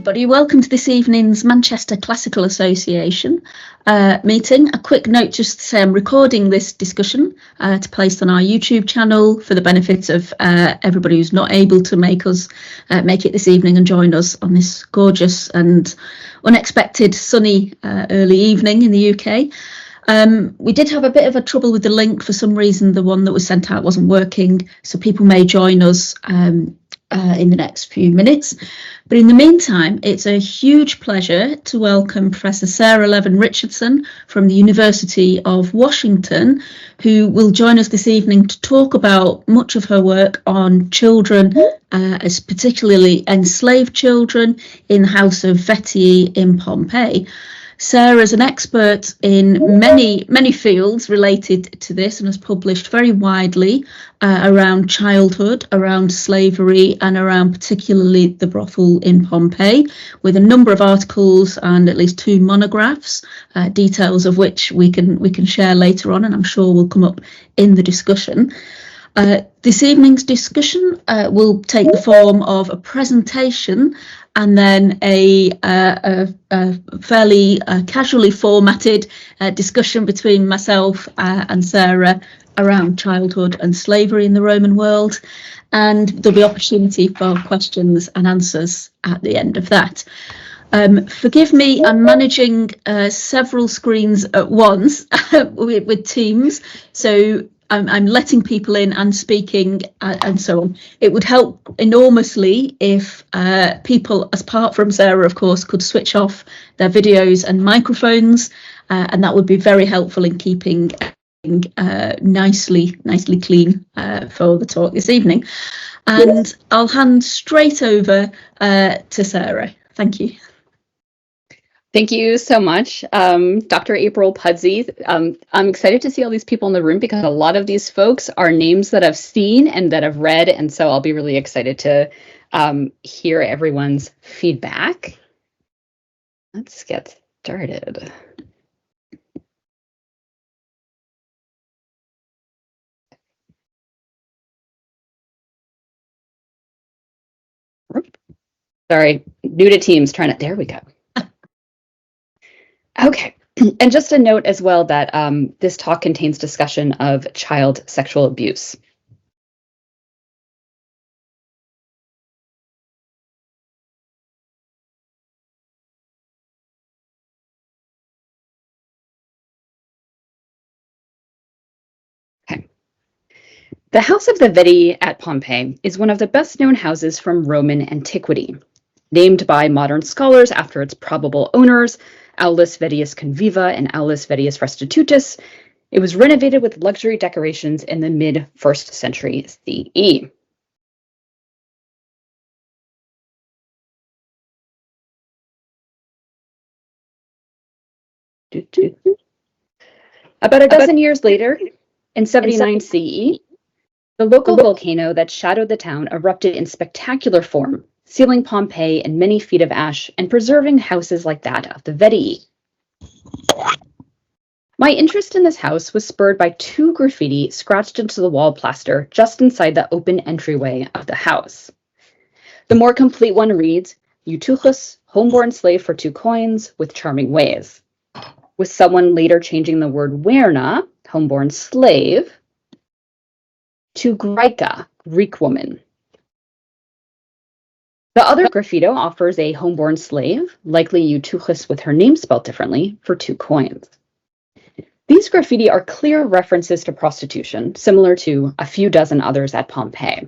everybody. Welcome to this evening's Manchester Classical Association meeting. A quick note just to say I'm recording this discussion to place on our YouTube channel for the benefit of everybody who's not able to make it this evening and join us on this gorgeous and unexpected sunny early evening in the UK. We did have a bit of a trouble with the link for some reason. The one that was sent out wasn't working, so people may join us in the next few minutes. But in the meantime, it's a huge pleasure to welcome Professor Sarah Levin-Richardson from the University of Washington, who will join us this evening to talk about much of her work on children, as particularly enslaved children in the house of Vettii in Pompeii. Sarah is an expert in many fields related to this and has published very widely around childhood, around slavery, and around particularly the brothel in Pompeii, with a number of articles and at least 2 monographs, details of which we can share later on, and I'm sure will come up in the discussion. This evening's discussion will take the form of a presentation and then a fairly casually formatted discussion between myself and Sarah around childhood and slavery in the Roman world, and there'll be opportunity for questions and answers at the end of that. Forgive me, I'm managing several screens at once with Teams, so I'm letting people in and speaking and so on. It would help enormously if people, apart from Sarah, of course, could switch off their videos and microphones, and that would be very helpful in keeping nicely clean for the talk this evening. And I'll hand straight over to Sarah. Thank you. Thank you so much, Dr. April Pudsey. I'm excited to see all these people in the room because a lot of these folks are names that I've seen and that I've read, and so I'll be really excited to hear everyone's feedback. Let's get started. Sorry, new to Teams, there we go. Okay, and just a note as well that this talk contains discussion of child sexual abuse. Okay. The House of the Vettii at Pompeii is one of the best known houses from Roman antiquity. Named by modern scholars after its probable owners, Aulus Vettius Conviva and Aulus Vettius Restitutus, it was renovated with luxury decorations in the mid-1st century CE. About a dozen years later, in 79 CE, the local volcano that shadowed the town erupted in spectacular form, sealing Pompeii in many feet of ash and preserving houses like that of the Vettii. My interest in this house was spurred by 2 graffiti scratched into the wall plaster just inside the open entryway of the house. The more complete one reads, "Eutychis, homeborn slave for 2 coins, with charming ways," with someone later changing the word werna, homeborn slave, to Graika, Greek woman. The other graffito offers a homeborn slave, likely Eutychis with her name spelled differently, for 2 coins. These graffiti are clear references to prostitution, similar to a few dozen others at Pompeii.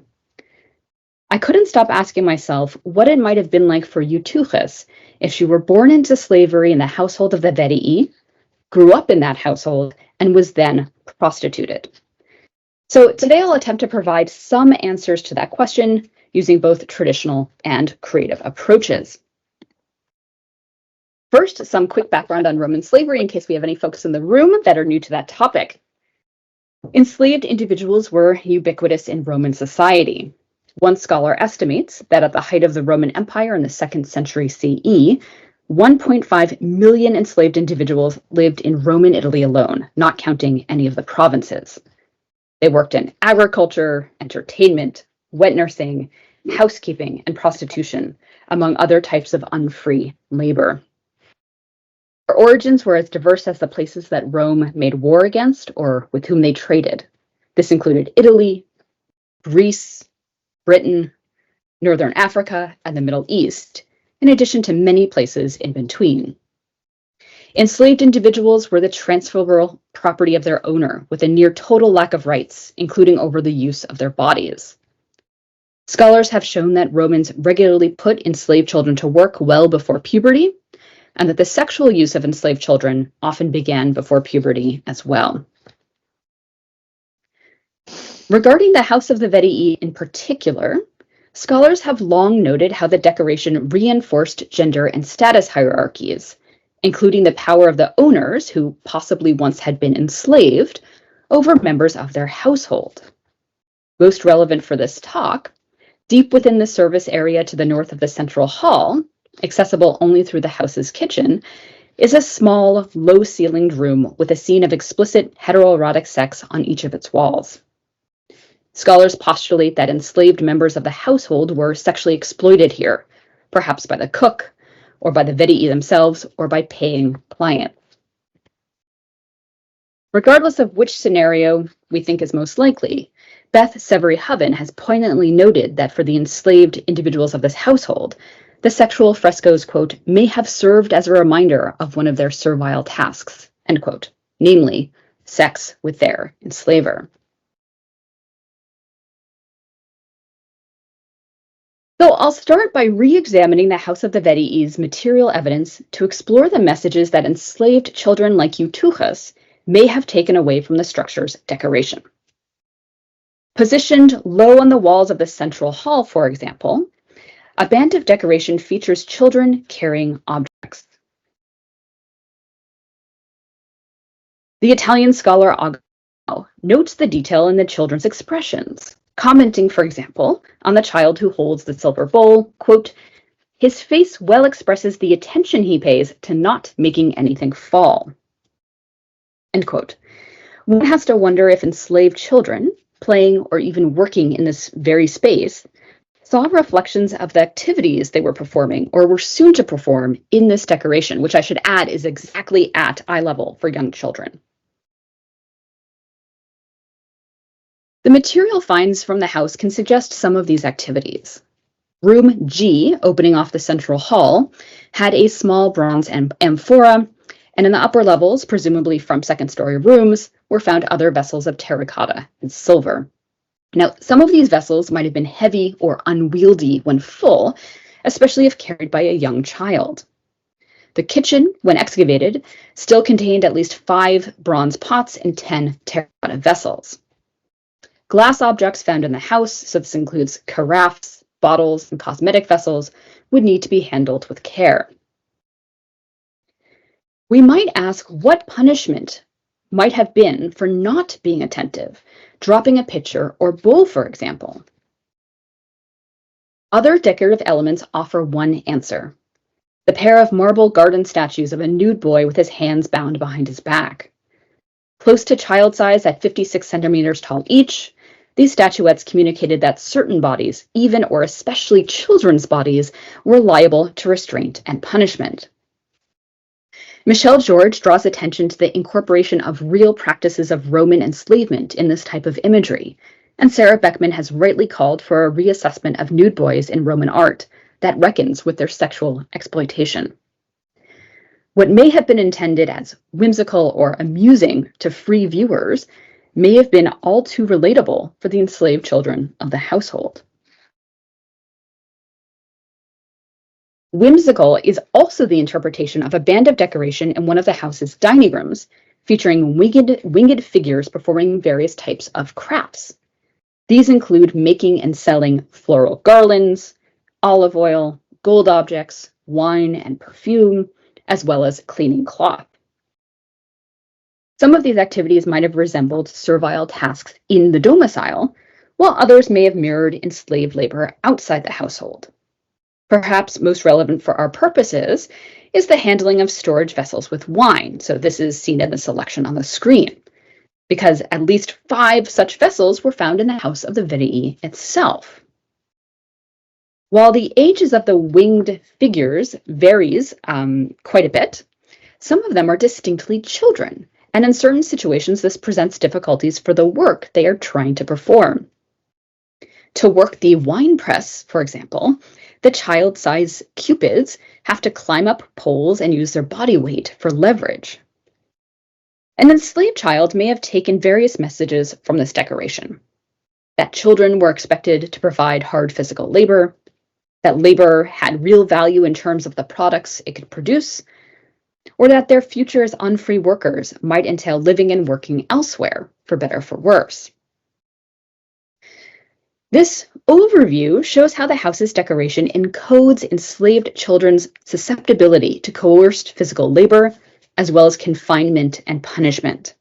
I couldn't stop asking myself what it might have been like for Eutychis if she were born into slavery in the household of the Vettii, grew up in that household, and was then prostituted. So today I'll attempt to provide some answers to that question using both traditional and creative approaches. First, some quick background on Roman slavery in case we have any folks in the room that are new to that topic. Enslaved individuals were ubiquitous in Roman society. One scholar estimates that at the height of the Roman Empire in the 2nd century CE, 1.5 million enslaved individuals lived in Roman Italy alone, not counting any of the provinces. They worked in agriculture, entertainment, wet nursing, housekeeping, and prostitution, among other types of unfree labor. Their origins were as diverse as the places that Rome made war against or with whom they traded. This included Italy, Greece, Britain, Northern Africa, and the Middle East, in addition to many places in between. Enslaved individuals were the transferable property of their owner, with a near total lack of rights, including over the use of their bodies. Scholars have shown that Romans regularly put enslaved children to work well before puberty, and that the sexual use of enslaved children often began before puberty as well. Regarding the House of the Vettii in particular, scholars have long noted how the decoration reinforced gender and status hierarchies, including the power of the owners, who possibly once had been enslaved, over members of their household. Most relevant for this talk, deep within the service area to the north of the central hall, accessible only through the house's kitchen, is a small, low-ceilinged room with a scene of explicit heteroerotic sex on each of its walls. Scholars postulate that enslaved members of the household were sexually exploited here, perhaps by the cook, or by the Vettii themselves, or by paying clients. Regardless of which scenario we think is most likely, Beth Severy-Hubbin has poignantly noted that for the enslaved individuals of this household, the sexual frescoes, quote, may have served as a reminder of one of their servile tasks, end quote, namely, sex with their enslaver. So I'll start by re-examining the House of the Vettii's material evidence to explore the messages that enslaved children like Eutychis may have taken away from the structure's decoration. Positioned low on the walls of the central hall, for example, a band of decoration features children carrying objects. The Italian scholar Agostino notes the detail in the children's expressions, commenting, for example, on the child who holds the silver bowl, quote, his face well expresses the attention he pays to not making anything fall, end quote. One has to wonder if enslaved children, playing or even working in this very space, saw reflections of the activities they were performing or were soon to perform in this decoration, which I should add is exactly at eye level for young children. The material finds from the house can suggest some of these activities. Room G, opening off the central hall, had a small bronze amphora, and in the upper levels, presumably from second-story rooms, were found other vessels of terracotta and silver. Now, some of these vessels might have been heavy or unwieldy when full, especially if carried by a young child. The kitchen, when excavated, still contained at least 5 bronze pots and 10 terracotta vessels. Glass objects found in the house, so this includes carafes, bottles, and cosmetic vessels, would need to be handled with care. We might ask what punishment might have been for not being attentive, dropping a pitcher or bowl, for example. Other decorative elements offer one answer: the pair of marble garden statues of a nude boy with his hands bound behind his back. Close to child size at 56 centimeters tall each, these statuettes communicated that certain bodies, even or especially children's bodies, were liable to restraint and punishment. Michel George draws attention to the incorporation of real practices of Roman enslavement in this type of imagery, and Sarah Beckman has rightly called for a reassessment of nude boys in Roman art that reckons with their sexual exploitation. What may have been intended as whimsical or amusing to free viewers may have been all too relatable for the enslaved children of the household. Whimsical is also the interpretation of a band of decoration in one of the house's dining rooms, featuring winged figures performing various types of crafts. These include making and selling floral garlands, olive oil, gold objects, wine and perfume, as well as cleaning cloth. Some of these activities might have resembled servile tasks in the domicile, while others may have mirrored enslaved labor outside the household. Perhaps most relevant for our purposes is the handling of storage vessels with wine. So this is seen in the selection on the screen, because at least 5 such vessels were found in the House of the Vettii itself. While the ages of the winged figures varies quite a bit, some of them are distinctly children, and in certain situations this presents difficulties for the work they are trying to perform. To work the wine press, for example, the child-sized cupids have to climb up poles and use their body weight for leverage. An enslaved child may have taken various messages from this decoration: that children were expected to provide hard physical labor, that labor had real value in terms of the products it could produce, or that their future as unfree workers might entail living and working elsewhere, for better or for worse. This overview shows how the house's decoration encodes enslaved children's susceptibility to coerced physical labor, as well as confinement and punishment.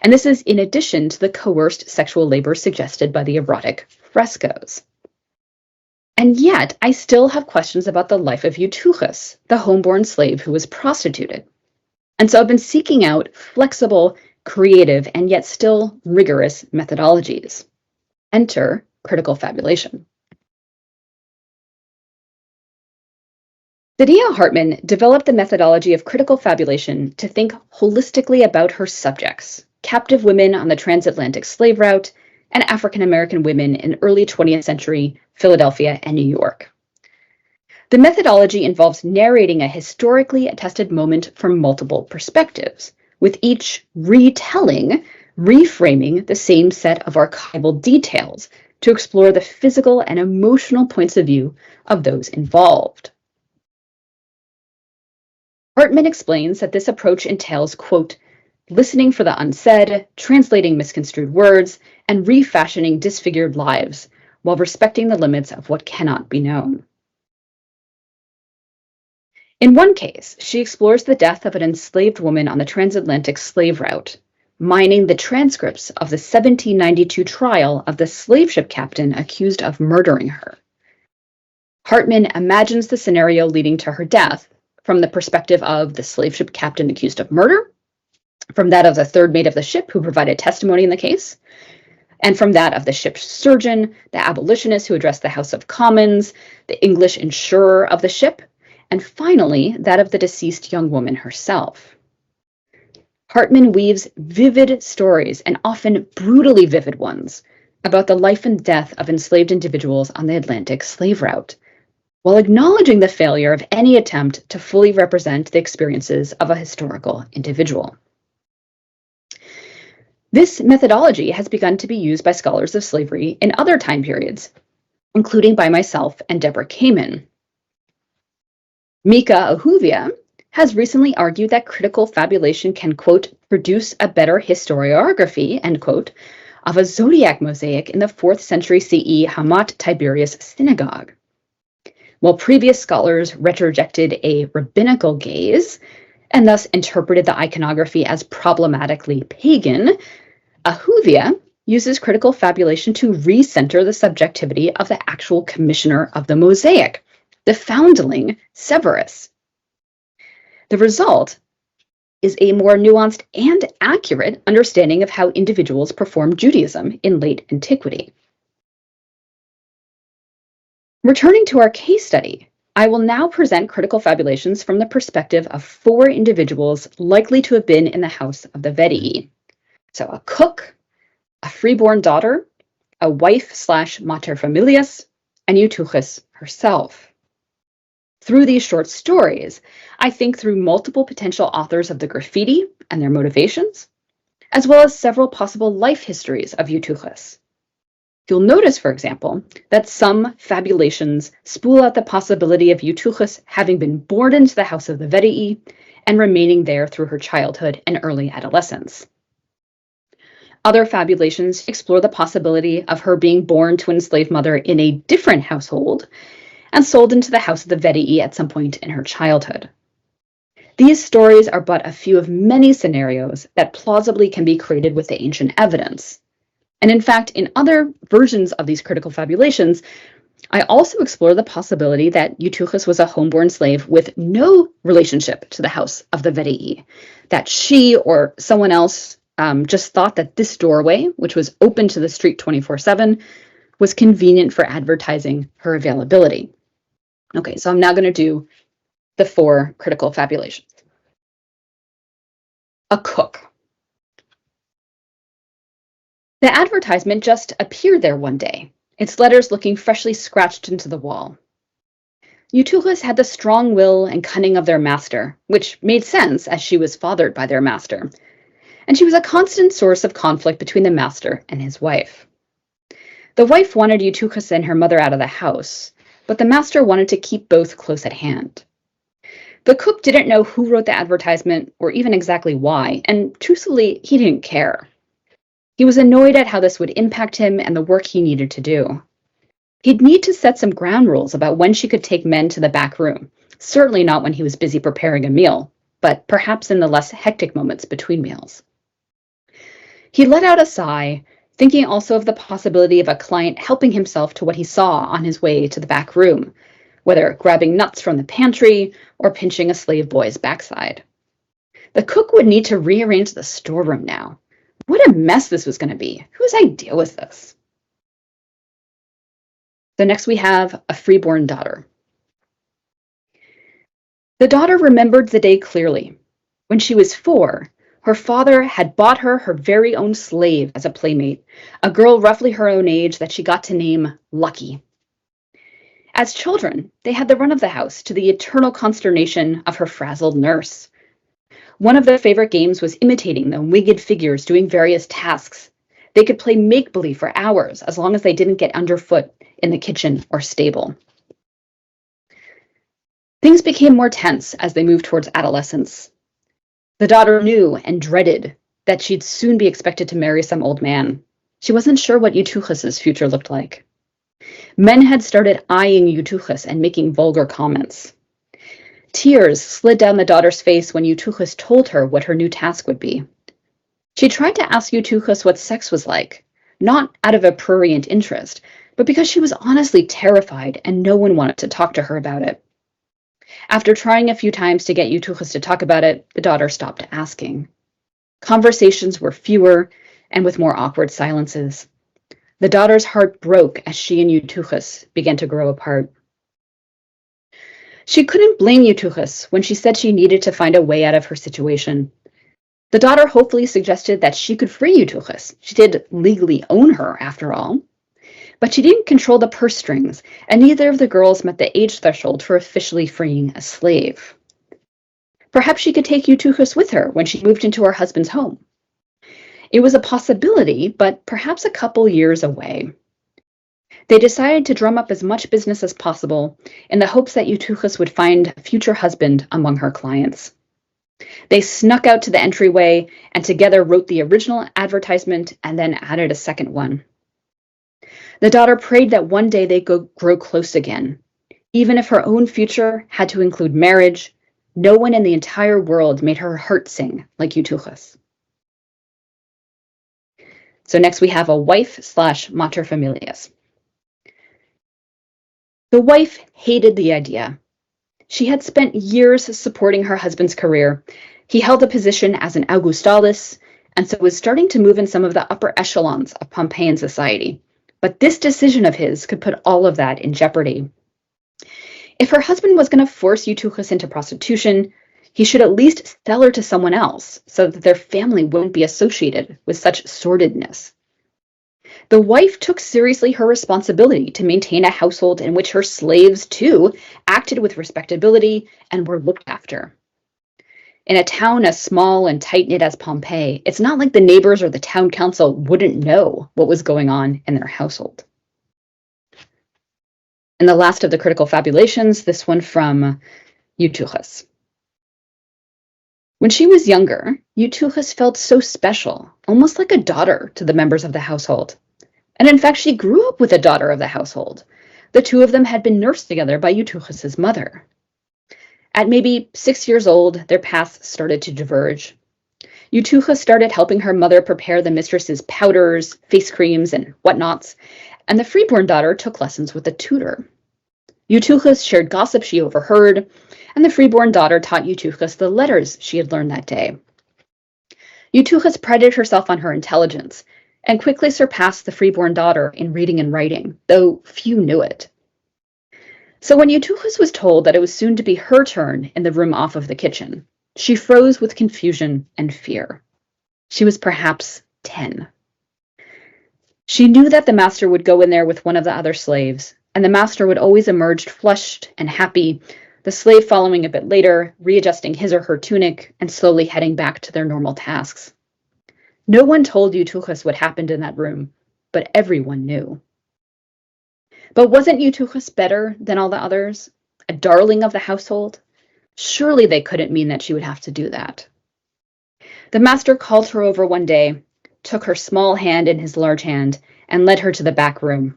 And this is in addition to the coerced sexual labor suggested by the erotic frescoes. And yet, I still have questions about the life of Eutychis, the homeborn slave who was prostituted. And so I've been seeking out flexible, creative, and yet still rigorous methodologies. Enter critical fabulation. Saidiya Hartman developed the methodology of critical fabulation to think holistically about her subjects, captive women on the transatlantic slave route, and African American women in early 20th century Philadelphia and New York. The methodology involves narrating a historically attested moment from multiple perspectives, with each retelling reframing the same set of archival details to explore the physical and emotional points of view of those involved. Hartman explains that this approach entails, quote, listening for the unsaid, translating misconstrued words, and refashioning disfigured lives, while respecting the limits of what cannot be known. In one case, she explores the death of an enslaved woman on the transatlantic slave route, mining the transcripts of the 1792 trial of the slave ship captain accused of murdering her. Hartman imagines the scenario leading to her death from the perspective of the slave ship captain accused of murder, from that of the third mate of the ship who provided testimony in the case, and from that of the ship's surgeon, the abolitionist who addressed the House of Commons, the English insurer of the ship, and finally, that of the deceased young woman herself. Hartman weaves vivid stories, and often brutally vivid ones, about the life and death of enslaved individuals on the Atlantic slave route, while acknowledging the failure of any attempt to fully represent the experiences of a historical individual. This methodology has begun to be used by scholars of slavery in other time periods, including by myself and Deborah Kamen. Mika Ahuvia has recently argued that critical fabulation can, quote, produce a better historiography, end quote, of a zodiac mosaic in the 4th century CE Hamat Tiberias synagogue. While previous scholars retrojected a rabbinical gaze and thus interpreted the iconography as problematically pagan, Ahuvia uses critical fabulation to recenter the subjectivity of the actual commissioner of the mosaic, the foundling Severus. The result is a more nuanced and accurate understanding of how individuals performed Judaism in late antiquity. Returning to our case study, I will now present critical fabulations from the perspective of 4 individuals likely to have been in the house of the Vettii. So a cook, a freeborn daughter, a wife/mater familias, and Eutychis herself. Through these short stories, I think through multiple potential authors of the graffiti and their motivations, as well as several possible life histories of Eutychis. You'll notice, for example, that some fabulations spool out the possibility of Eutychis having been born into the house of the Vettii and remaining there through her childhood and early adolescence. Other fabulations explore the possibility of her being born to an enslaved mother in a different household and sold into the house of the Vettii at some point in her childhood. These stories are but a few of many scenarios that plausibly can be created with the ancient evidence. And in fact, in other versions of these critical fabulations, I also explore the possibility that Eutychis was a homeborn slave with no relationship to the house of the Vettii, that she or someone else just thought that this doorway, which was open to the street 24/7, was convenient for advertising her availability. Okay, so I'm now going to do the 4 critical fabulations. A cook. The advertisement just appeared there one day, its letters looking freshly scratched into the wall. Eutychis had the strong will and cunning of their master, which made sense as she was fathered by their master, and she was a constant source of conflict between the master and his wife. The wife wanted Eutychis and her mother out of the house, but the master wanted to keep both close at hand. The cook didn't know who wrote the advertisement or even exactly why, and truthfully, he didn't care. He was annoyed at how this would impact him and the work he needed to do. He'd need to set some ground rules about when she could take men to the back room, certainly not when he was busy preparing a meal, but perhaps in the less hectic moments between meals. He let out a sigh, thinking also of the possibility of a client helping himself to what he saw on his way to the back room, whether grabbing nuts from the pantry or pinching a slave boy's backside. The cook would need to rearrange the storeroom now. What a mess this was going to be. Whose idea was this? So next we have a freeborn daughter. The daughter remembered the day clearly. When she was 4, her father had bought her her very own slave as a playmate, a girl roughly her own age that she got to name Lucky. As children, they had the run of the house to the eternal consternation of her frazzled nurse. One of their favorite games was imitating the winged figures doing various tasks. They could play make-believe for hours as long as they didn't get underfoot in the kitchen or stable. Things became more tense as they moved towards adolescence. The daughter knew and dreaded that she'd soon be expected to marry some old man. She wasn't sure what Eutychis' future looked like. Men had started eyeing Eutychis and making vulgar comments. Tears slid down the daughter's face when Eutychis told her what her new task would be. She tried to ask Eutychis what sex was like, not out of a prurient interest, but because she was honestly terrified and no one wanted to talk to her about it. After trying a few times to get Eutychis to talk about it, the daughter stopped asking. Conversations were fewer and with more awkward silences. The daughter's heart broke as she and Eutychis began to grow apart. She couldn't blame Eutychis when she said she needed to find a way out of her situation. The daughter hopefully suggested that she could free Eutychis. She did legally own her, after all. But she didn't control the purse strings, and neither of the girls met the age threshold for officially freeing a slave. Perhaps she could take Eutychis with her when she moved into her husband's home. It was a possibility, but perhaps a couple years away. They decided to drum up as much business as possible in the hopes that Eutychis would find a future husband among her clients. They snuck out to the entryway and together wrote the original advertisement and then added a second one. The daughter prayed that one day they'd grow close again. Even if her own future had to include marriage, no one in the entire world made her heart sing like Eutychis. So next we have a wife/mater familias. The wife hated the idea. She had spent years supporting her husband's career. He held a position as an Augustalis, and so was starting to move in some of the upper echelons of Pompeian society. But this decision of his could put all of that in jeopardy. If her husband was going to force Eutychis into prostitution, he should at least sell her to someone else so that their family wouldn't be associated with such sordidness. The wife took seriously her responsibility to maintain a household in which her slaves, too, acted with respectability and were looked after. In a town as small and tight-knit as Pompeii, it's not like the neighbors or the town council wouldn't know what was going on in their household. And the last of the critical fabulations, this one from Eutychis. When she was younger, Eutychis felt so special, almost like a daughter to the members of the household. And in fact, she grew up with a daughter of the household. The two of them had been nursed together by Eutychis' mother. At maybe 6 years old, their paths started to diverge. Eutychis started helping her mother prepare the mistress's powders, face creams, and whatnots, and the freeborn daughter took lessons with a tutor. Eutychis shared gossip she overheard, and the freeborn daughter taught Eutychis the letters she had learned that day. Eutychis prided herself on her intelligence, and quickly surpassed the freeborn daughter in reading and writing, though few knew it. So when Eutychis was told that it was soon to be her turn in the room off of the kitchen, she froze with confusion and fear. She was perhaps 10. She knew that the master would go in there with one of the other slaves, and the master would always emerge flushed and happy, the slave following a bit later, readjusting his or her tunic and slowly heading back to their normal tasks. No one told Eutychis what happened in that room, but everyone knew. But wasn't Eutychis better than all the others? A darling of the household? Surely they couldn't mean that she would have to do that. The master called her over one day, took her small hand in his large hand, and led her to the back room.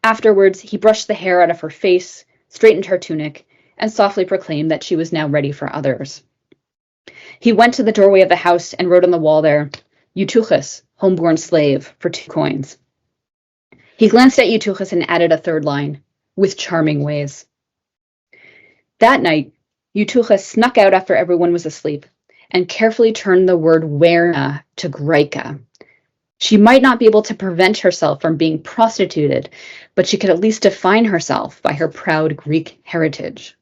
Afterwards, he brushed the hair out of her face, straightened her tunic, and softly proclaimed that she was now ready for others. He went to the doorway of the house and wrote on the wall there, "Eutychis, homeborn slave," for 2 coins. He glanced at Eutychis and added a third line, "with charming ways." That night, Eutychis snuck out after everyone was asleep and carefully turned the word werna to graika. She might not be able to prevent herself from being prostituted, but she could at least define herself by her proud Greek heritage.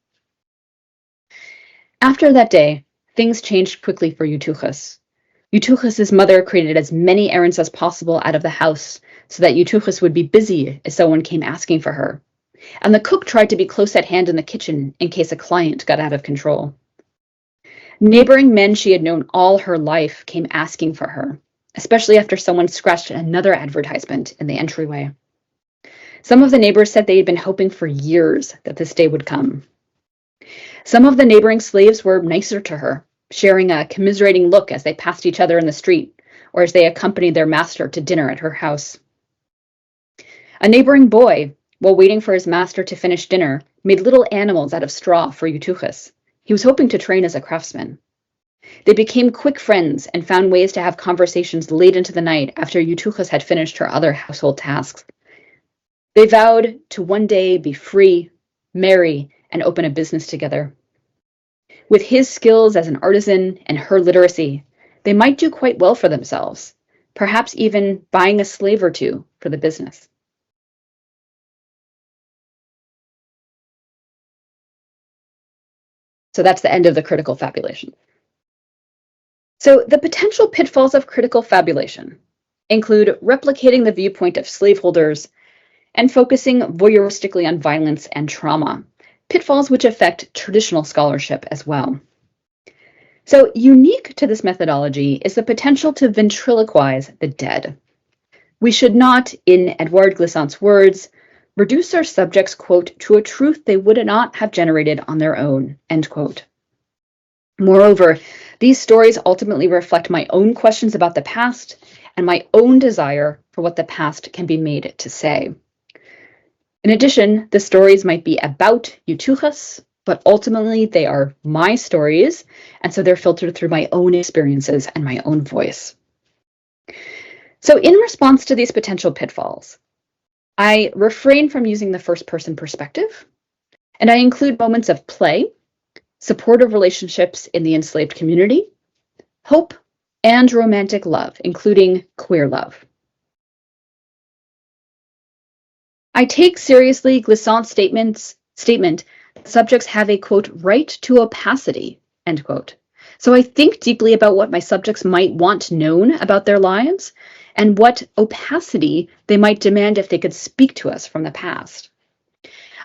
After that day, things changed quickly for Eutychis. Eutychis' mother created as many errands as possible out of the house so that Eutychis would be busy if someone came asking for her. And the cook tried to be close at hand in the kitchen in case a client got out of control. Neighboring men she had known all her life came asking for her, especially after someone scratched another advertisement in the entryway. Some of the neighbors said they had been hoping for years that this day would come. Some of the neighboring slaves were nicer to her, sharing a commiserating look as they passed each other in the street, or as they accompanied their master to dinner at her house. A neighboring boy, while waiting for his master to finish dinner, made little animals out of straw for Eutychis. He was hoping to train as a craftsman. They became quick friends and found ways to have conversations late into the night after Eutychis had finished her other household tasks. They vowed to one day be free, marry, and open a business together. With his skills as an artisan and her literacy, they might do quite well for themselves, perhaps even buying a slave or two for the business. So that's the end of the critical fabulation. So the potential pitfalls of critical fabulation include replicating the viewpoint of slaveholders and focusing voyeuristically on violence and trauma, pitfalls which affect traditional scholarship as well. So unique to this methodology is the potential to ventriloquize the dead. We should not, in Edouard Glissant's words, reduce our subjects, quote, to a truth they would not have generated on their own, end quote. Moreover, these stories ultimately reflect my own questions about the past and my own desire for what the past can be made to say. In addition, the stories might be about Eutychis, but ultimately they are my stories, and so they're filtered through my own experiences and my own voice. So in response to these potential pitfalls, I refrain from using the first-person perspective, and I include moments of play, supportive relationships in the enslaved community, hope, and romantic love, including queer love. I take seriously Glissant's statement that subjects have a, quote, right to opacity, end quote. So I think deeply about what my subjects might want known about their lives and what opacity they might demand if they could speak to us from the past.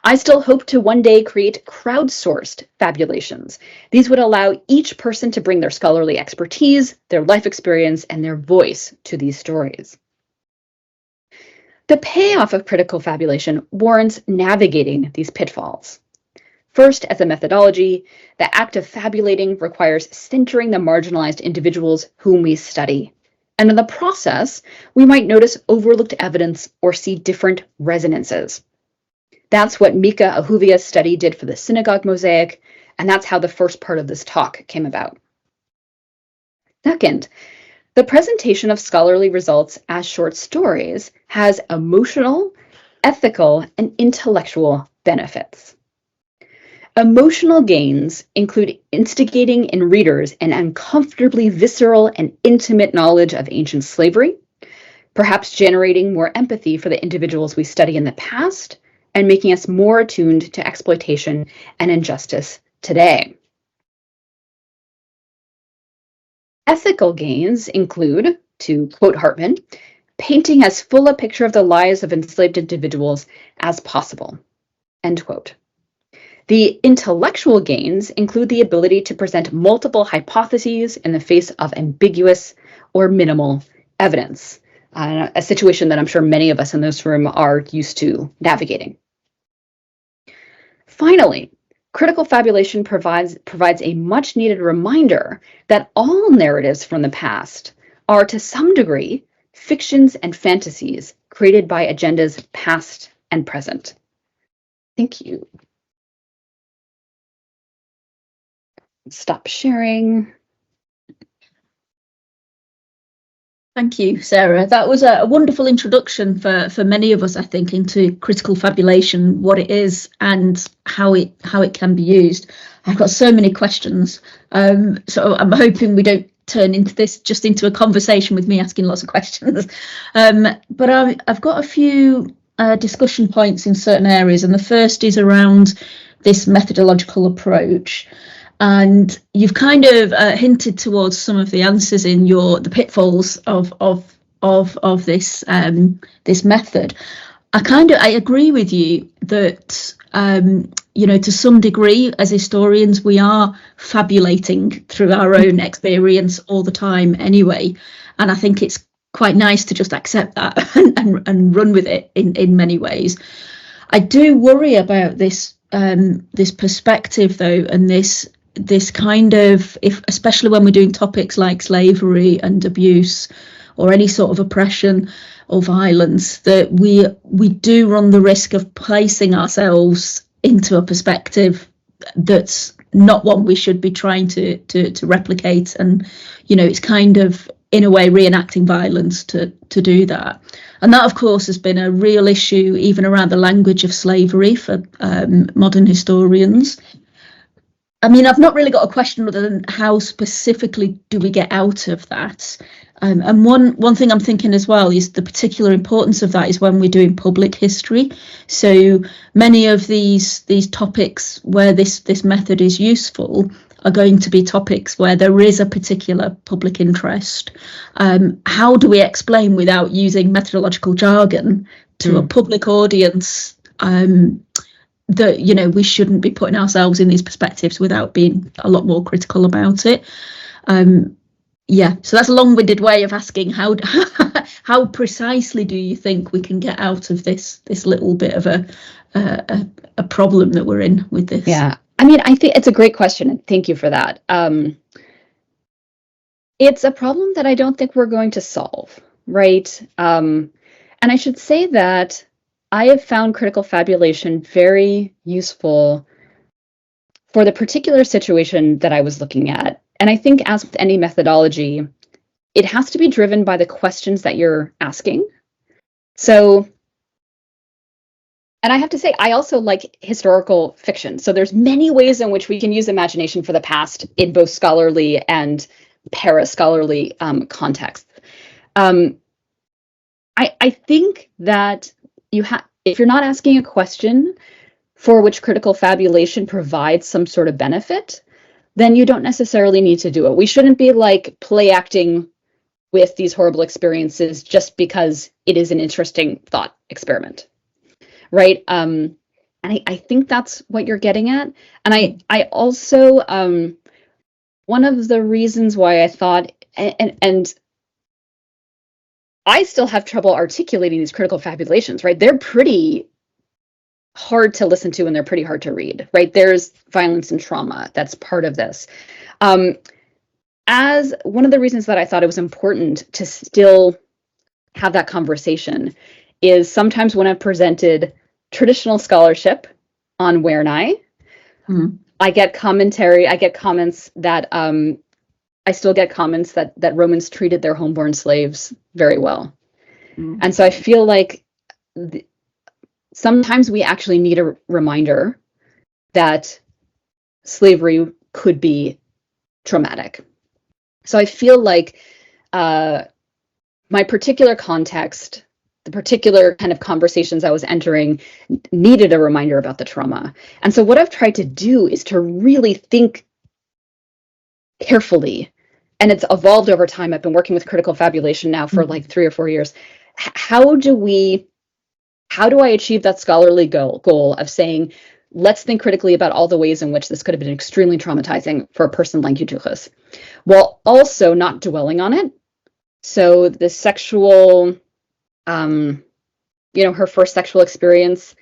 I still hope to one day create crowdsourced fabulations. These would allow each person to bring their scholarly expertise, their life experience, and their voice to these stories. The payoff of critical fabulation warrants navigating these pitfalls. First, as a methodology, the act of fabulating requires centering the marginalized individuals whom we study. And in the process, we might notice overlooked evidence or see different resonances. That's what Mika Ahuvia's study did for the synagogue mosaic, and that's how the first part of this talk came about. Second, the presentation of scholarly results as short stories has emotional, ethical, and intellectual benefits. Emotional gains include instigating in readers an uncomfortably visceral and intimate knowledge of ancient slavery, perhaps generating more empathy for the individuals we study in the past and making us more attuned to exploitation and injustice today. Ethical gains include, to quote Hartman, painting as full a picture of the lives of enslaved individuals as possible, end quote. The intellectual gains include the ability to present multiple hypotheses in the face of ambiguous or minimal evidence, a situation that I'm sure many of us in this room are used to navigating. Finally, critical fabulation provides a much needed reminder that all narratives from the past are to some degree fictions and fantasies created by agendas past and present. Thank you. Stop sharing. Thank you, Sarah. That was a wonderful introduction for many of us, I think, into critical fabulation, what it is and how it can be used. I've got so many questions, so I'm hoping we don't turn into this just into a conversation with me asking lots of questions. But I've got a few discussion points in certain areas, and the first is around this methodological approach. And you've kind of hinted towards some of the answers in the pitfalls of this this method. I agree with you that to some degree as historians we are fabulating through our own experience all the time anyway, and I think it's quite nice to just accept that and run with it in many ways. I do worry about this this perspective though, and this kind of, especially when we're doing topics like slavery and abuse or any sort of oppression or violence, that we do run the risk of placing ourselves into a perspective that's not one we should be trying to replicate. And it's kind of in a way reenacting violence to do that. And that of course has been a real issue even around the language of slavery for modern historians. I mean, I've not really got a question other than how specifically do we get out of that? And one thing I'm thinking as well is the particular importance of that is when we're doing public history. So many of these topics where this method is useful are going to be topics where there is a particular public interest. How do we explain without using methodological jargon to a public audience that we shouldn't be putting ourselves in these perspectives without being a lot more critical about it? So that's a long-winded way of asking how precisely do you think we can get out of this little bit of a problem that we're in with this? Yeah, I mean, I think it's a great question, and thank you for that. It's a problem that I don't think we're going to solve, right? And I should say that I have found critical fabulation very useful for the particular situation that I was looking at. And I think, as with any methodology, it has to be driven by the questions that you're asking. So, and I have to say, I also like historical fiction. So there's many ways in which we can use imagination for the past in both scholarly and para-scholarly contexts. I think that if you're not asking a question for which critical fabulation provides some sort of benefit, then you don't necessarily need to do it. We shouldn't be like play acting with these horrible experiences just because it is an interesting thought experiment, right? And I think that's what you're getting at. And I also, one of the reasons why I thought, and I still have trouble articulating these critical fabulations, right? They're pretty hard to listen to and they're pretty hard to read, right? There's violence and trauma that's part of this. As one of the reasons that I thought it was important to still have that conversation is sometimes when I've presented traditional scholarship on Where and I get commentary, I get comments that I still get comments that Romans treated their homeborn slaves very well. And so I feel like sometimes we actually need a reminder that slavery could be traumatic. So I feel like my particular context, the particular kind of conversations I was entering needed a reminder about the trauma. And so what I've tried to do is to really think carefully, and it's evolved over time. I've been working with critical fabulation now for like 3 or 4 years. How do I achieve that scholarly goal of saying, let's think critically about all the ways in which this could have been extremely traumatizing for a person like Eutychis, while also not dwelling on it. So the sexual, her first sexual experience,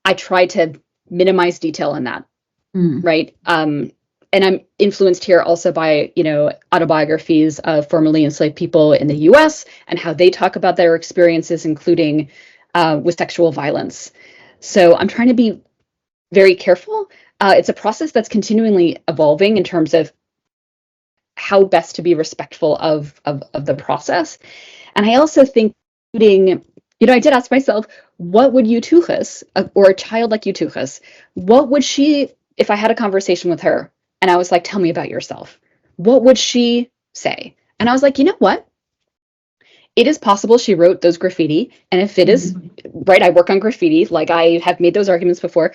I try to minimize detail in that, right? And I'm influenced here also by, autobiographies of formerly enslaved people in the US and how they talk about their experiences, including with sexual violence. So I'm trying to be very careful. It's a process that's continually evolving in terms of how best to be respectful of the process. And I also think, I did ask myself, what would Eutychis, or a child like Eutychis, what would she, if I had a conversation with her and I was like, tell me about yourself, what would she say? And I was like, you know what? It is possible she wrote those graffiti. And if it is, right, I work on graffiti, like I have made those arguments before.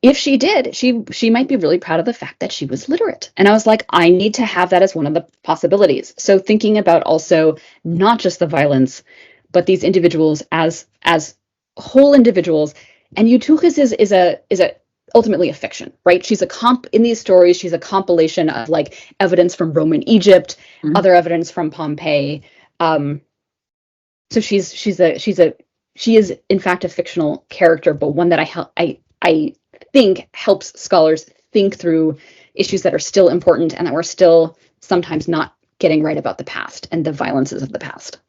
If she did, she might be really proud of the fact that she was literate. And I was like, I need to have that as one of the possibilities. So thinking about also not just the violence, but these individuals as whole individuals. And Eutychis is a ultimately a fiction, right? She's in these stories, she's a compilation of like evidence from Roman Egypt, other evidence from Pompeii. So she is in fact a fictional character, but one that I think helps scholars think through issues that are still important and that we're still sometimes not getting right about the past and the violences of the past.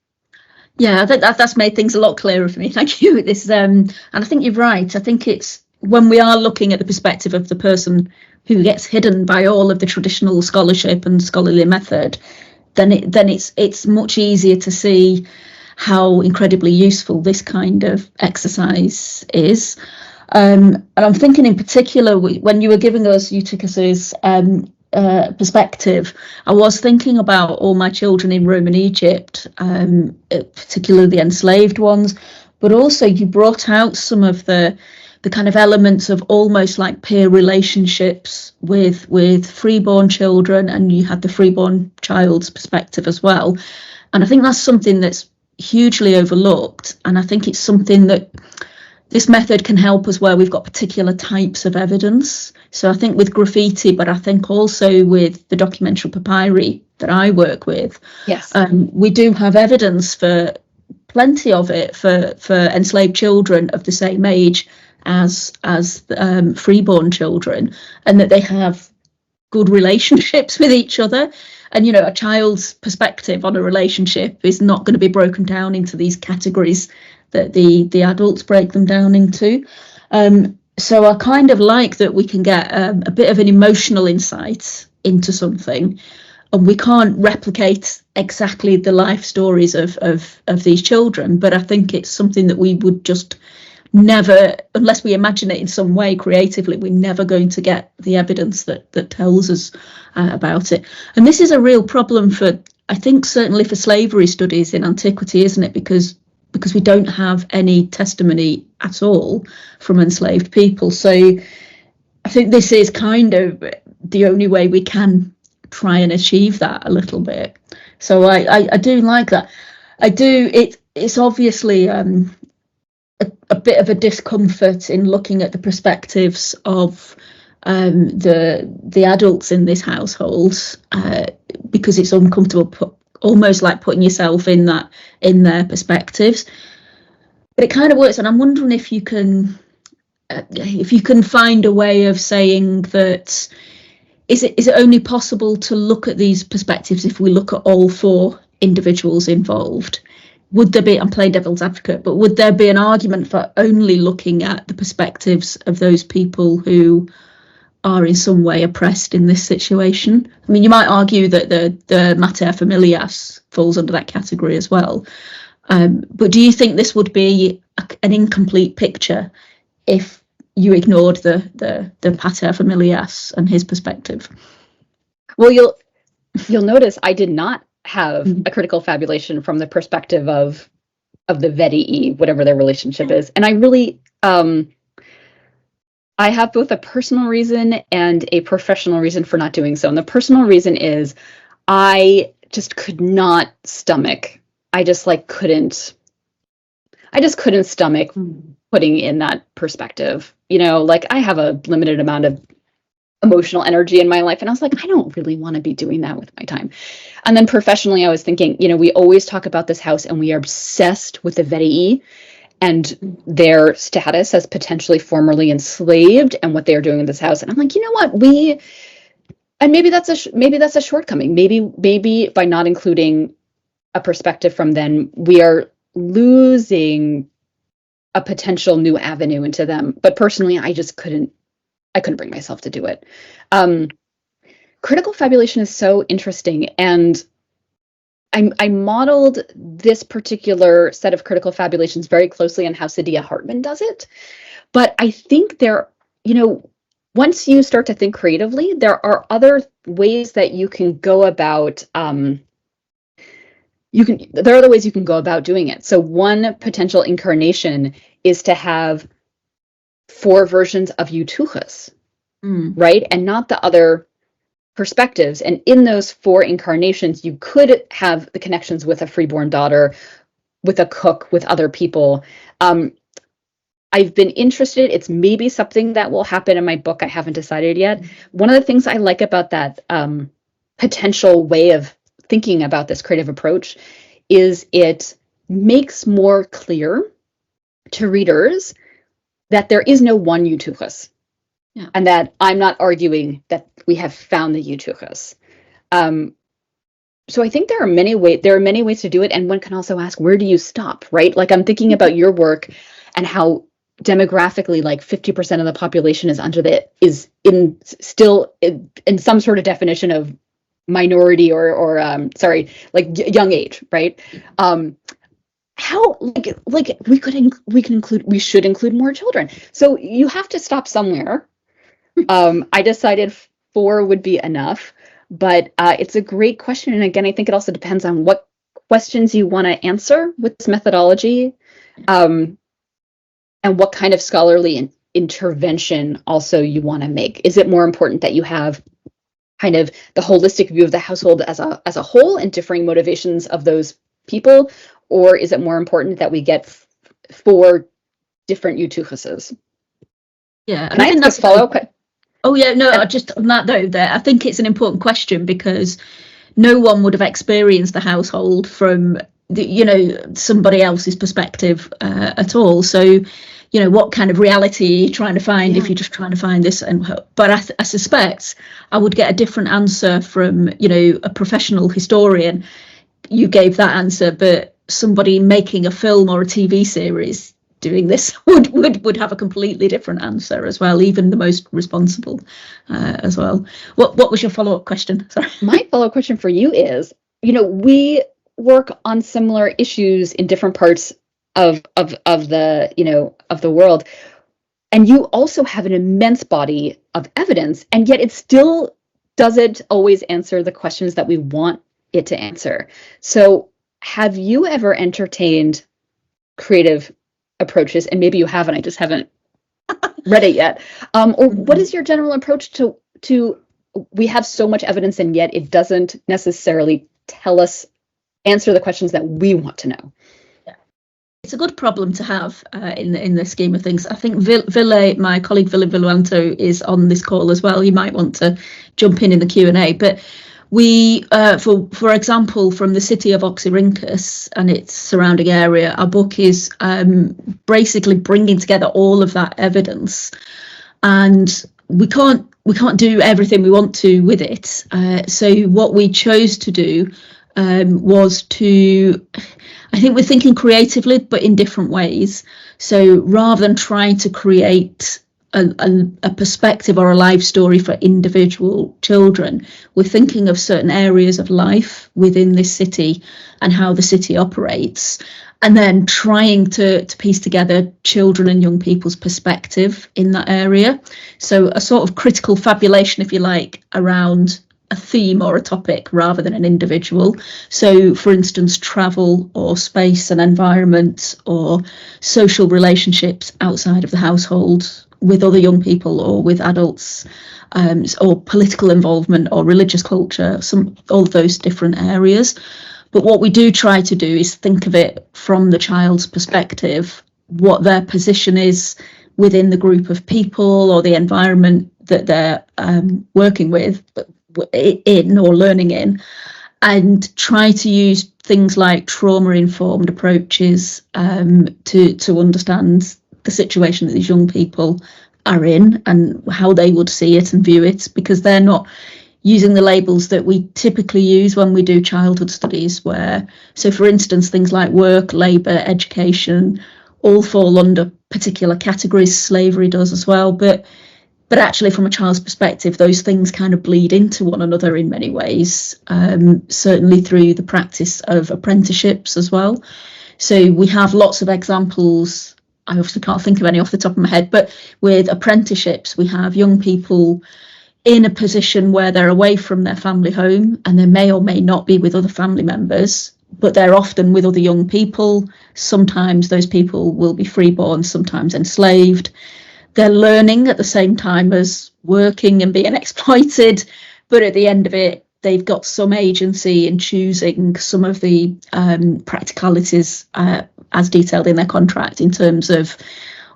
Yeah, I think that's made things a lot clearer for me. Thank you. And I think you're right. I think it's when we are looking at the perspective of the person who gets hidden by all of the traditional scholarship and scholarly method, then it's much easier to see how incredibly useful this kind of exercise is. And I'm thinking in particular, when you were giving us Eutychis's perspective, I was thinking about all my children in Roman Egypt, particularly the enslaved ones, but also you brought out some of the kind of elements of almost like peer relationships with freeborn children, and you had the freeborn child's perspective as well. And I think that's something that's hugely overlooked, and I think it's something that this method can help us where we've got particular types of evidence. So I think with graffiti, but I think also with the documentary papyri that I work with, yes, we do have evidence for plenty of it for enslaved children of the same age as freeborn children, and that they have good relationships with each other. And, a child's perspective on a relationship is not going to be broken down into these categories that the adults break them down into. So I kind of like that we can get a bit of an emotional insight into something, and we can't replicate exactly the life stories of these children, but I think it's something that we would just never, unless we imagine it in some way creatively, we're never going to get the evidence that tells us about it. And this is a real problem for, I think, certainly for slavery studies in antiquity, isn't it? Because we don't have any testimony at all from enslaved people. So I think this is kind of the only way we can try and achieve that a little bit. So I do like that. It's obviously a bit of a discomfort in looking at the perspectives of the adults in this household, because it's uncomfortable, almost like putting yourself in their perspectives. But it kind of works, and I'm wondering if you can find a way of saying that is it only possible to look at these perspectives if we look at all four individuals involved? Would there be, I'm playing devil's advocate, but would there be an argument for only looking at the perspectives of those people who are in some way oppressed in this situation? I mean, you might argue that the mater familias falls under that category as well. But do you think this would be an incomplete picture if you ignored the pater familias and his perspective? Well, you'll notice I did not have a critical fabulation from the perspective of the Vettii, whatever their relationship is. And I really, I have both a personal reason and a professional reason for not doing so. And the personal reason is I just could not stomach. I just couldn't stomach putting in that perspective. You know, like I have a limited amount of emotional energy in my life. And I was like, I don't really want to be doing that with my time. And then professionally, I was thinking, you know, we always talk about this house and we are obsessed with the Vettii and their status as potentially formerly enslaved and what they're doing in this house. And I'm like, you know what, and maybe that's a shortcoming. Maybe by not including a perspective from then, we are losing a potential new avenue into them. But personally, I couldn't bring myself to do it. Critical fabulation is so interesting. And I modeled this particular set of critical fabulations very closely on how Saidiya Hartman does it. But I think once you start to think creatively, there are other ways that you can go about, there are other ways you can go about doing it. So one potential incarnation is to have 4 versions of Eutychis, right? And not the other perspectives. And in those 4 incarnations, you could have the connections with a freeborn daughter, with a cook, with other people. I've been interested. It's maybe something that will happen in my book. I haven't decided yet. One of the things I like about that potential way of thinking about this creative approach is it makes more clear to readers that there is no one Eutychis, and that I'm not arguing that we have found the Eutychis. So I think there are many ways to do it, and one can also ask, where do you stop, right? Like I'm thinking about your work and how demographically, like 50% of the population is still in some sort of definition of minority or young age, right? How we should include more children. So you have to stop somewhere. I decided 4 would be enough, but it's a great question. And again, I think it also depends on what questions you want to answer with this methodology, and what kind of scholarly intervention also you want to make. Is it more important that you have kind of the holistic view of the household as a whole and differing motivations of those people? Or is it more important that we get 4 different Eutychises? Yeah, and I think that's follow-up. Oh yeah, no, just on that though, I think it's an important question because no one would have experienced the household from somebody else's perspective at all. So, what kind of reality are you trying to find if you're just trying to find this? But I suspect I would get a different answer from a professional historian. You gave that answer, but somebody making a film or a TV series doing this would have a completely different answer as well, even the most responsible as well. What was your follow-up question? Sorry. My follow-up question for you is, we work on similar issues in different parts of the world, and you also have an immense body of evidence, and yet it still doesn't always answer the questions that we want it to answer. So have you ever entertained creative approaches, and maybe you haven't, I just haven't read it yet, or what is your general approach to we have so much evidence and yet it doesn't necessarily answer the questions that we want to know? It's a good problem to have in the scheme of things. I think my colleague Ville Villanto is on this call as well. You might want to jump in the Q&A, but we, for example, from the city of Oxyrhynchus and its surrounding area, our book is basically bringing together all of that evidence, and we can't do everything we want to with it. So what we chose to do was to, I think we're thinking creatively, but in different ways. So rather than trying to create a perspective or a life story for individual children, we're thinking of certain areas of life within this city and how the city operates, and then trying to piece together children and young people's perspective in that area. So a sort of critical fabulation, if you like, around a theme or a topic rather than an individual. So, for instance, travel or space and environment or social relationships outside of the household with other young people or with adults, or political involvement or religious culture, all of those different areas. But what we do try to do is think of it from the child's perspective, what their position is within the group of people or the environment that they're working with, in or learning in, and try to use things like trauma-informed approaches to understand the situation that these young people are in and how they would see it and view it, because they're not using the labels that we typically use when we do childhood studies, where, so for instance, things like work, labour, education, all fall under particular categories. Slavery does as well, but actually from a child's perspective, those things kind of bleed into one another in many ways, certainly through the practice of apprenticeships as well. So we have lots of examples. I obviously can't think of any off the top of my head, but with apprenticeships, we have young people in a position where they're away from their family home, and they may or may not be with other family members, but they're often with other young people. Sometimes those people will be freeborn, sometimes enslaved. They're learning at the same time as working and being exploited, but at the end of it, they've got some agency in choosing some of the practicalities as detailed in their contract, in terms of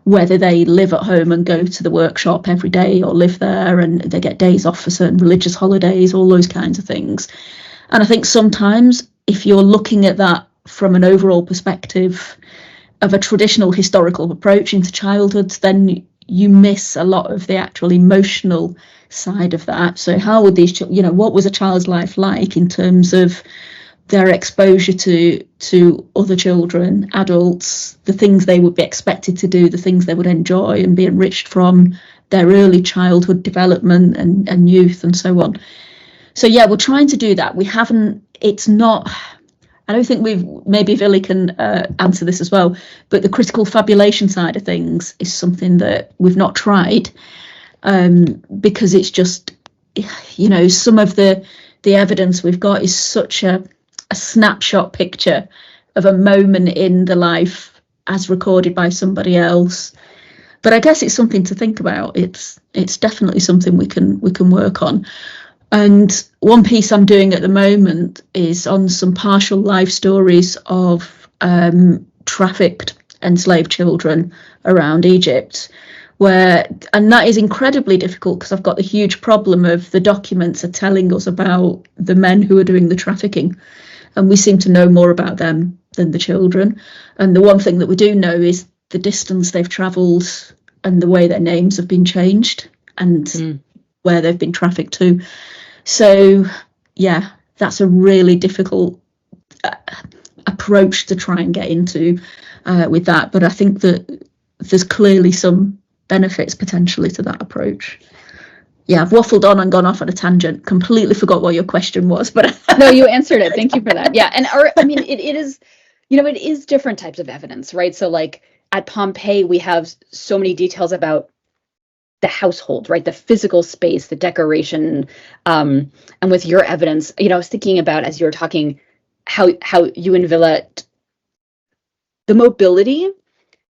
whether they live at home and go to the workshop every day or live there, and they get days off for certain religious holidays, all those kinds of things. And I think sometimes if you're looking at that from an overall perspective of a traditional historical approach into childhood, then you miss a lot of the actual emotional side of that. So how would these, what was a child's life like in terms of their exposure to other children, adults, the things they would be expected to do, the things they would enjoy and be enriched from, their early childhood development and youth and so on. So yeah, we're trying to do that. I don't think maybe Villy can answer this as well, but the critical fabulation side of things is something that we've not tried, because it's just, some of the evidence we've got is such a snapshot picture of a moment in the life as recorded by somebody else. But I guess it's something to think about. It's definitely something we can work on. And one piece I'm doing at the moment is on some partial life stories of trafficked, enslaved children around Egypt, and that is incredibly difficult because I've got the huge problem of the documents are telling us about the men who are doing the trafficking, and we seem to know more about them than the children. And the one thing that we do know is the distance they've travelled and the way their names have been changed and where they've been trafficked to. So, yeah, that's a really difficult approach to try and get into with that. But I think that there's clearly some benefits potentially to that approach. Yeah, I've waffled on and gone off on a tangent. Completely forgot what your question was, but no, you answered it. Thank you for that. Yeah, and it is, it is different types of evidence, right? So, like at Pompeii, we have so many details about the household, right? The physical space, the decoration, and with your evidence, I was thinking about, as you were talking, how you and Villa, the mobility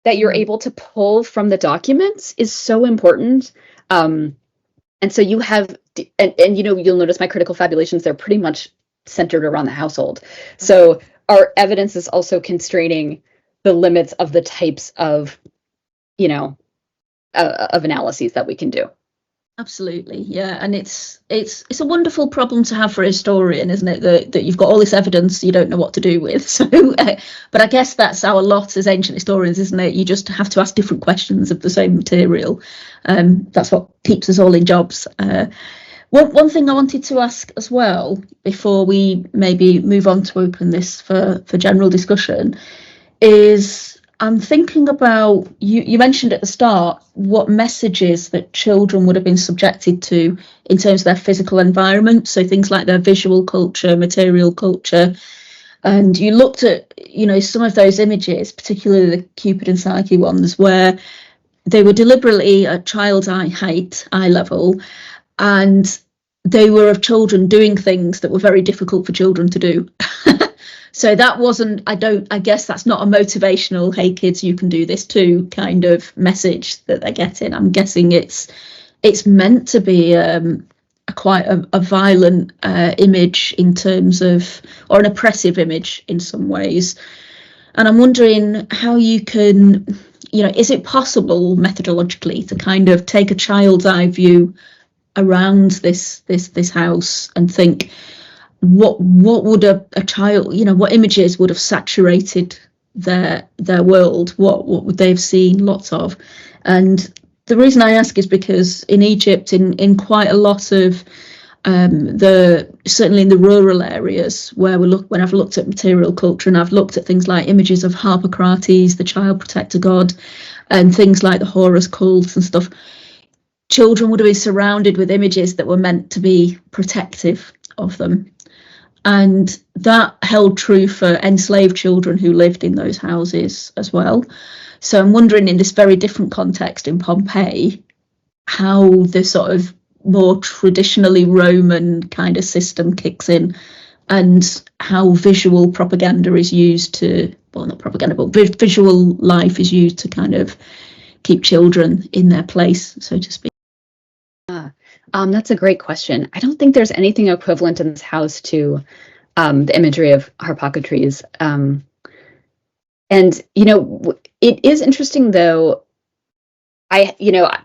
that you're able to pull from the documents is so important. And so you have, and you'll notice my critical fabulations, they're pretty much centered around the household. So our evidence is also constraining the limits of the types of, of analyses that we can do. Absolutely, yeah, and it's a wonderful problem to have for a historian, isn't it? That you've got all this evidence you don't know what to do with. So, but I guess that's our lot as ancient historians, isn't it? You just have to ask different questions of the same material. That's what keeps us all in jobs. One thing I wanted to ask as well, before we maybe move on to open this for general discussion, is I'm thinking about, you mentioned at the start what messages that children would have been subjected to in terms of their physical environment, so things like their visual culture, material culture, and you looked at, some of those images, particularly the Cupid and Psyche ones, where they were deliberately at child's eye level, and they were of children doing things that were very difficult for children to do. So that wasn't, I guess that's not a motivational, hey kids, you can do this too kind of message that they're getting. I'm guessing it's meant to be quite a violent image in terms of, or an oppressive image in some ways. And I'm wondering how you can, is it possible methodologically to kind of take a child's eye view around this house and think, what would a child, what images would have saturated their world? What would they have seen lots of? And the reason I ask is because in Egypt, in quite a lot of certainly in the rural areas where when I've looked at material culture and I've looked at things like images of Harpocrates, the child protector god, and things like the Horus cults and stuff, children would have been surrounded with images that were meant to be protective of them. And that held true for enslaved children who lived in those houses as well. So I'm wondering, in this very different context in Pompeii, how the sort of more traditionally Roman kind of system kicks in, and how visual propaganda is used to, well, not propaganda, but visual life is used to kind of keep children in their place, so to speak. That's a great question. I don't think there's anything equivalent in this house to the imagery of Harpocrates. And, it is interesting, though. I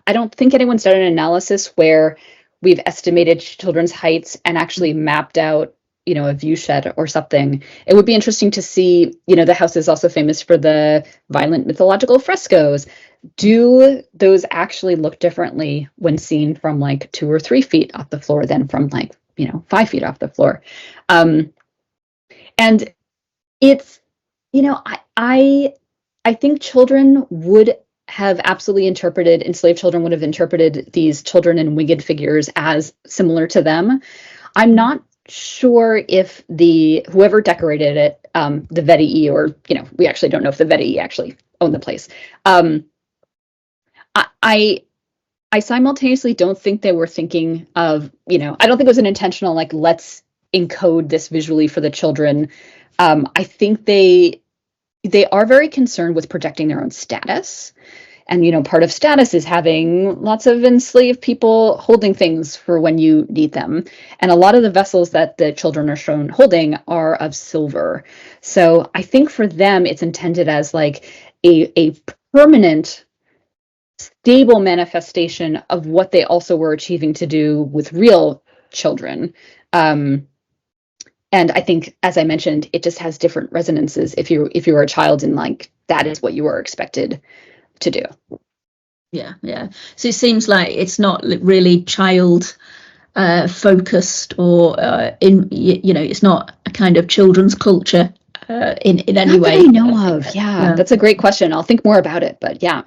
don't think anyone's done an analysis where we've estimated children's heights and actually mapped out, a view shed or something. It would be interesting to see, the house is also famous for the violent mythological frescoes. Do those actually look differently when seen from like 2 or 3 feet off the floor than from 5 feet off the floor? And it's, I think children would have absolutely interpreted, enslaved children would have interpreted these children in winged figures as similar to them. I'm not sure if whoever decorated it, the Vettii, or, we actually don't know if the Vettii actually owned the place. I simultaneously don't think they were thinking of, I don't think it was an intentional, let's encode this visually for the children. I think they are very concerned with projecting their own status. And, part of status is having lots of enslaved people holding things for when you need them. And a lot of the vessels that the children are shown holding are of silver. So I think for them, it's intended as a permanent, stable manifestation of what they also were achieving to do with real children. And I think, as I mentioned, it just has different resonances if you were a child and that is what you were expected to do. Yeah. So it seems like it's not really child focused, or it's not a kind of children's culture in any Not way. that I know of. Yeah, that's a great question. I'll think more about it, but yeah.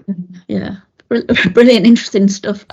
Yeah. Brilliant, interesting stuff.